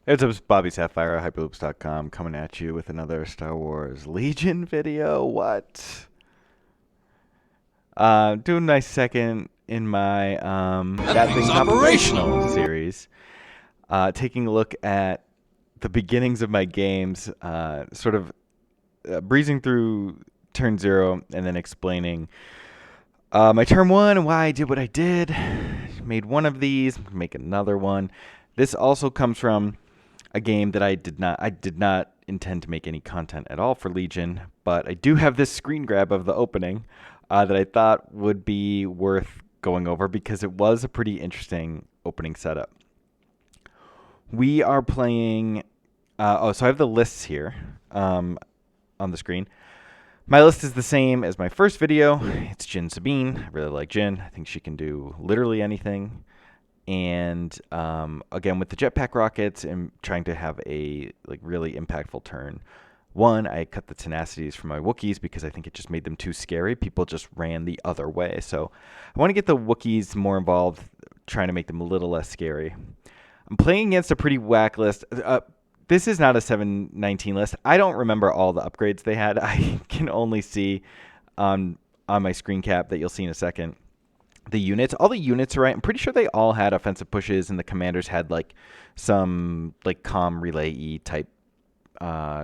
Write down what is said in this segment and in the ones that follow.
Hey, what's up? It's BobbySapphire, TheHyperloops.com, coming at you with another Star Wars Legion video. What? Doing my second in my That Thing's Operational series. Taking a look at the beginnings of my games, sort of breezing through turn 0 and then explaining my turn 1 and why I did what I did. Made one of these, make another one. This also comes from a game that I did not intend to make any content at all for Legion, but I do have this screen grab of the opening that I thought would be worth going over because it was a pretty interesting opening setup. We are playing. So I have the lists here on the screen. My list is the same as my first video. It's Jin Sabine. I really like Jin. I think she can do literally anything. And again, with the jetpack rockets and trying to have a really impactful turn. One, I cut the tenacities from my Wookiees because I think it just made them too scary. People just ran the other way. So I want to get the Wookiees more involved, trying to make them a little less scary. I'm playing against a pretty whack list. This is not a 719 list. I don't remember all the upgrades they had. I can only see on my screen cap that you'll see in a second the units. All the units are right. I'm pretty sure they all had offensive pushes, and the commanders had some comm relay-y type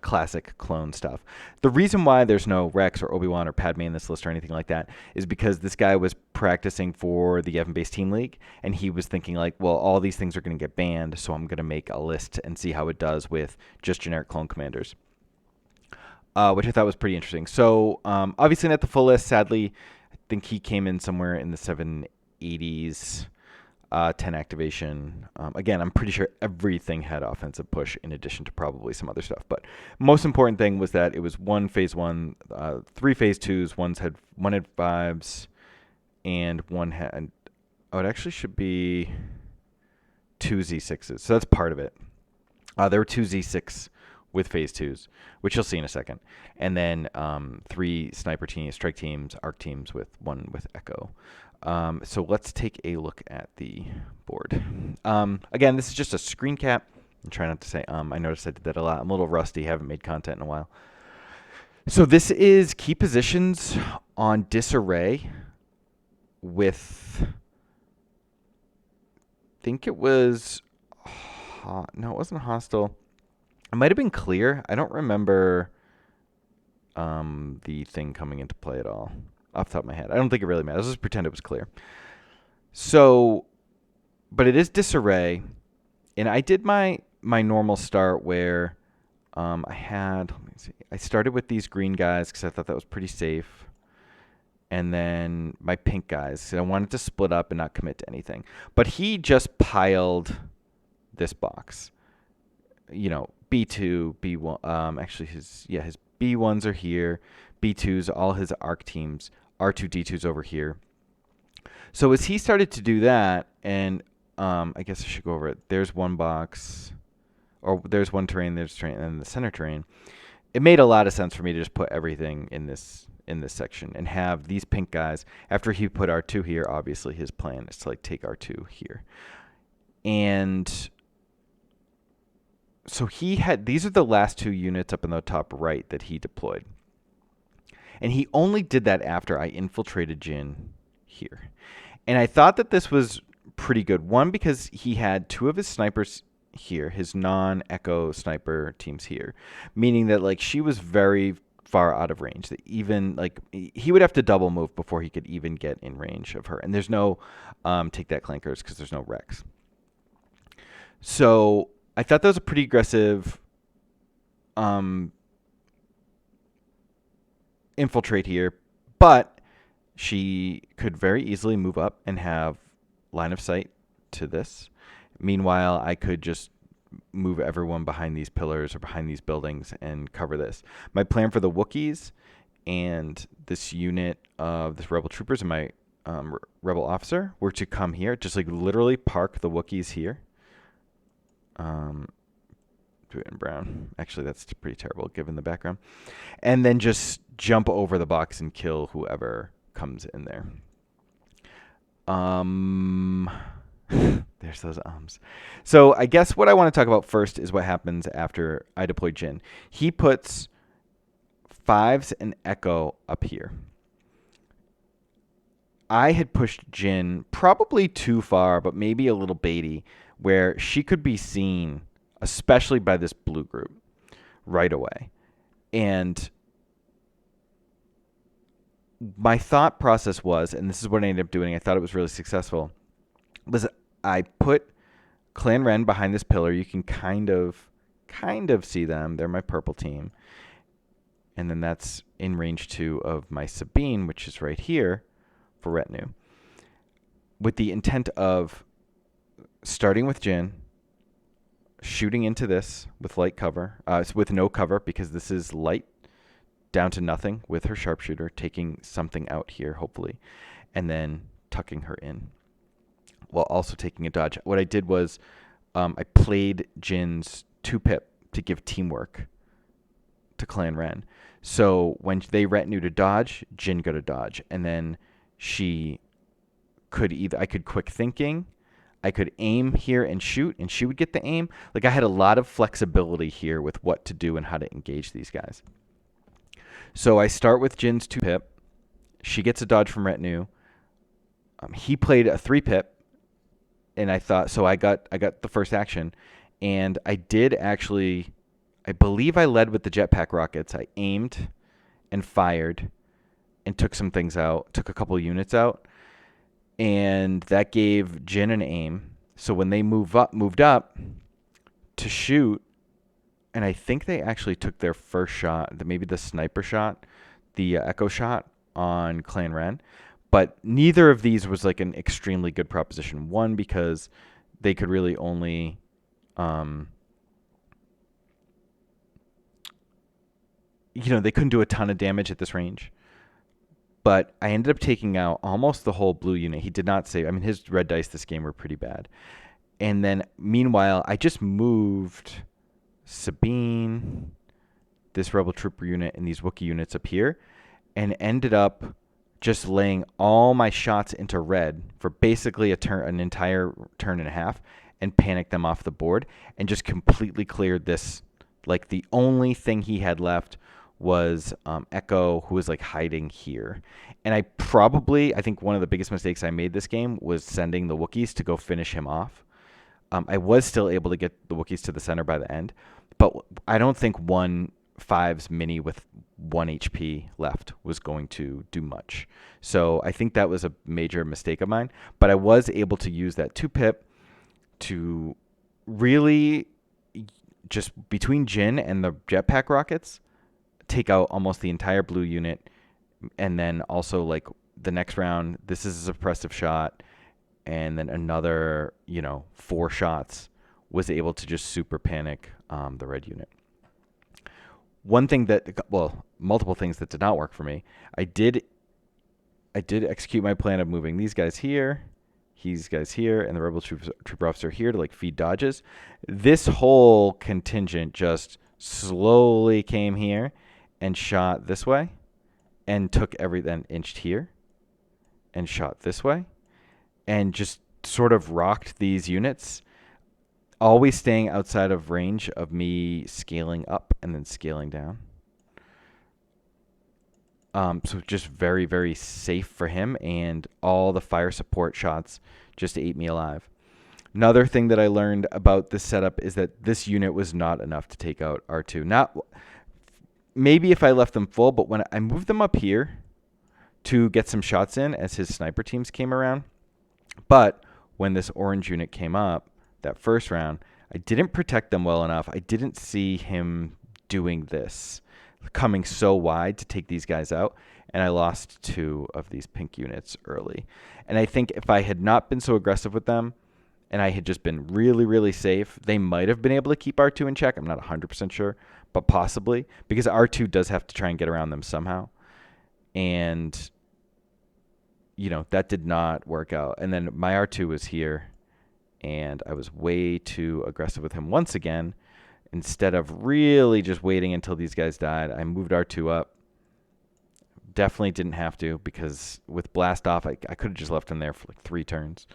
classic clone stuff. The reason why there's no Rex or Obi-Wan or Padme in this list or anything like that is because this guy was practicing for the Yavin-based Team League, and he was thinking well, all these things are going to get banned, so I'm going to make a list and see how it does with just generic clone commanders, which I thought was pretty interesting. So obviously not the full list, sadly. I think he came in somewhere in the 780s. 10 activation. Again, I'm pretty sure everything had offensive push in addition to probably some other stuff. But most important thing was that it was 1 phase 1, 3 phase 2s, one had 5s, and one had. Oh, it actually should be 2 Z6s. So that's part of it. There were 2 Z6 with phase 2s, which you'll see in a second. And then 3 sniper teams, strike teams, arc teams with 1 with Echo. So let's take a look at the board. Again, this is just a screen cap. I'm trying not to say I noticed I did that a lot. I'm a little rusty. Haven't made content in a while. So this is key positions on Disarray with, I think it was, no, it wasn't hostile. It might have been clear. I don't remember the thing coming into play at all. Off the top of my head. I don't think it really matters. Let's just pretend it was clear. So, but it is Disarray. And I did my normal start where let me see. I started with these green guys because I thought that was pretty safe. And then my pink guys. So I wanted to split up and not commit to anything. But he just piled this box. You know, B2, B1. Actually, his B1s are here. B2s, all his arc teams. R2D2's over here. So as he started to do that, and I guess I should go over it. There's one box, or there's one terrain, there's terrain, and the center terrain. It made a lot of sense for me to just put everything in this section and have these pink guys. After he put R2 here, obviously his plan is to take R2 here. And so he had, these are the last 2 units up in the top right that he deployed. And he only did that after I infiltrated Jin here. And I thought that this was pretty good. One, because he had 2 of his snipers here, his non-Echo sniper teams here. Meaning that she was very far out of range. That even he would have to double move before he could even get in range of her. And there's no take that clankers because there's no Rex. So I thought that was a pretty aggressive infiltrate here, but she could very easily move up and have line of sight to this. Meanwhile, I could just move everyone behind these pillars or behind these buildings and cover this. My plan for the Wookiees and this unit of this rebel troopers and my rebel officer were to come here, just literally park the Wookiees here. Do it in brown. Actually, that's pretty terrible given the background. And then just jump over the box and kill whoever comes in there. There's those ums. So I guess what I want to talk about first is what happens after I deploy Jin. He puts fives and Echo up here. I had pushed Jin probably too far, but maybe a little baity, where she could be seen, especially by this blue group, right away. And my thought process was, and this is what I ended up doing, I thought it was really successful, was I put Clan Ren behind this pillar. You can kind of see them. They're my purple team. And then that's in range 2 of my Sabine, which is right here for retinue, with the intent of starting with Jin, shooting into this with light cover, with no cover, because this is light down to nothing with her sharpshooter, taking something out here, hopefully, and then tucking her in, while also taking a dodge. What I did was I played Jin's 2-pip to give teamwork to Clan Ren. So when they retinue to dodge, Jin got a dodge, and then she could I could quick thinking, I could aim here and shoot, and she would get the aim. Like, I had a lot of flexibility here with what to do and how to engage these guys. So I start with Jin's 2-pip. She gets a dodge from retinue. He played a 3-pip, and I thought, so I got the first action, and I did actually, I believe I led with the jetpack rockets. I aimed and fired and took some things out, took a couple units out, and that gave Jin an aim. So when they moved up to shoot, and I think they actually took their first shot, maybe the sniper shot, the echo shot on Clan Ren, but neither of these was like an extremely good proposition. One, because they could really only they couldn't do a ton of damage at this range. But I ended up taking out almost the whole blue unit. He did not save. I mean, his red dice this game were pretty bad. And then, meanwhile, I just moved Sabine, this Rebel Trooper unit, and these Wookiee units up here, and ended up just laying all my shots into red for basically an entire turn and a half, and panicked them off the board, and just completely cleared this. Like, the only thing he had left was Echo, who was like hiding here. And I think one of the biggest mistakes I made this game was sending the Wookiees to go finish him off. I was still able to get the Wookiees to the center by the end, but I don't think 1/5's mini with 1 HP left was going to do much. So I think that was a major mistake of mine, but I was able to use that 2-pip to really, just between Jin and the jetpack rockets, take out almost the entire blue unit. And then also, like, the next round, this is a suppressive shot, and then another 4 shots, was able to just super panic the red unit. One thing multiple things that did not work for me. I did execute my plan of moving these guys here, and the Rebel Trooper Officer here to like feed dodges. This whole contingent just slowly came here and shot this way, and took then inched here and shot this way, and just sort of rocked these units, always staying outside of range of me scaling up and then scaling down. So just very, very safe for him, and all the fire support shots just ate me alive. Another thing that I learned about this setup is that this unit was not enough to take out R2. Maybe if I left them full, but when I moved them up here to get some shots in as his sniper teams came around. But when this orange unit came up, that first round, I didn't protect them well enough. I didn't see him doing this, coming so wide to take these guys out, and I lost 2 of these pink units early. And I think if I had not been so aggressive with them, and I had just been really, really safe, they might have been able to keep R2 in check. I'm not 100% sure, but possibly, because R2 does have to try and get around them somehow. And, that did not work out. And then my R2 was here, and I was way too aggressive with him once again. Instead of really just waiting until these guys died, I moved R2 up. Definitely didn't have to, because with Blast Off, I could have just left him there for like 3 turns.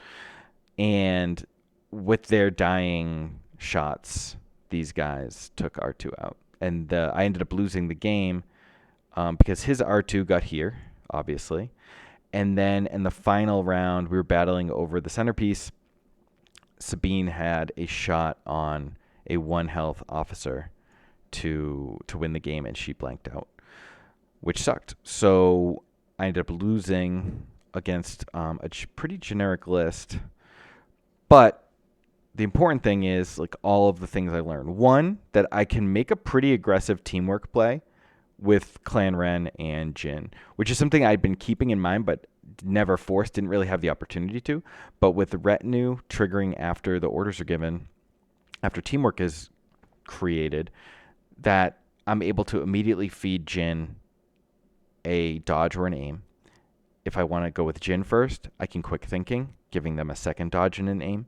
And with their dying shots, these guys took R2 out. And I ended up losing the game because his R2 got here, obviously. And then in the final round, we were battling over the centerpiece. Sabine had a shot on a 1 health officer to win the game, and she blanked out, which sucked. So I ended up losing against a pretty generic list. But the important thing is like all of the things I learned. One, that I can make a pretty aggressive teamwork play with Clan Ren and Jin, which is something I'd been keeping in mind but never forced, didn't really have the opportunity to. But with the retinue triggering after the orders are given, after teamwork is created, that I'm able to immediately feed Jin a dodge or an aim. If I want to go with Jin first, I can quick thinking, giving them a second dodge and an aim,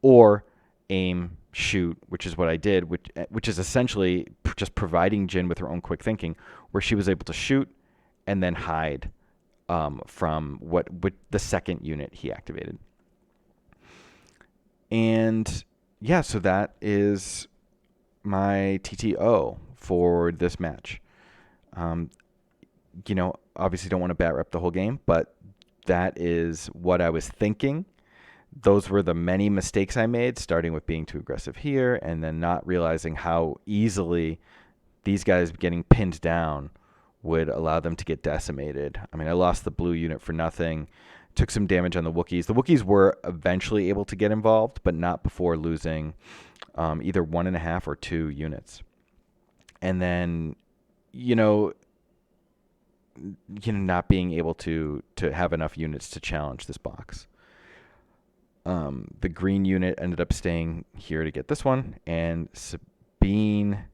or aim, shoot, which is what I did, which is essentially just providing Jin with her own quick thinking, where she was able to shoot and then hide from what the second unit he activated. And yeah, so that is my TTO for this match. Obviously don't want to bat rep the whole game, but that is what I was thinking. Those were the many mistakes I made, starting with being too aggressive here and then not realizing how easily these guys getting pinned down would allow them to get decimated. I mean, I lost the blue unit for nothing, took some damage on the Wookiees. The Wookiees were eventually able to get involved, but not before losing either 1.5 or 2 units. And then, not being able to have enough units to challenge this box. The green unit ended up staying here to get this one, and Sabine,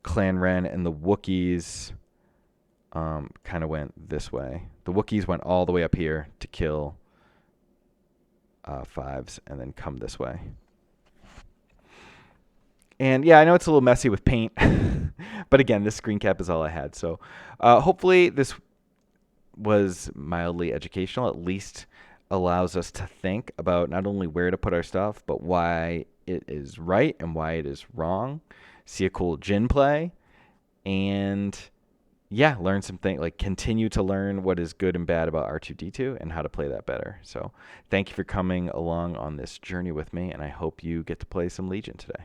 Clan Ren, and the Wookiees kind of went this way. The Wookiees went all the way up here to kill 5s and then come this way. And yeah, I know it's a little messy with paint, but again, this screen cap is all I had. So hopefully this was mildly educational, at least allows us to think about not only where to put our stuff, but why it is right and why it is wrong. See a cool Jin play, and yeah, learn something, like continue to learn what is good and bad about R2-D2 and how to play that better. So thank you for coming along on this journey with me, and I hope you get to play some Legion today.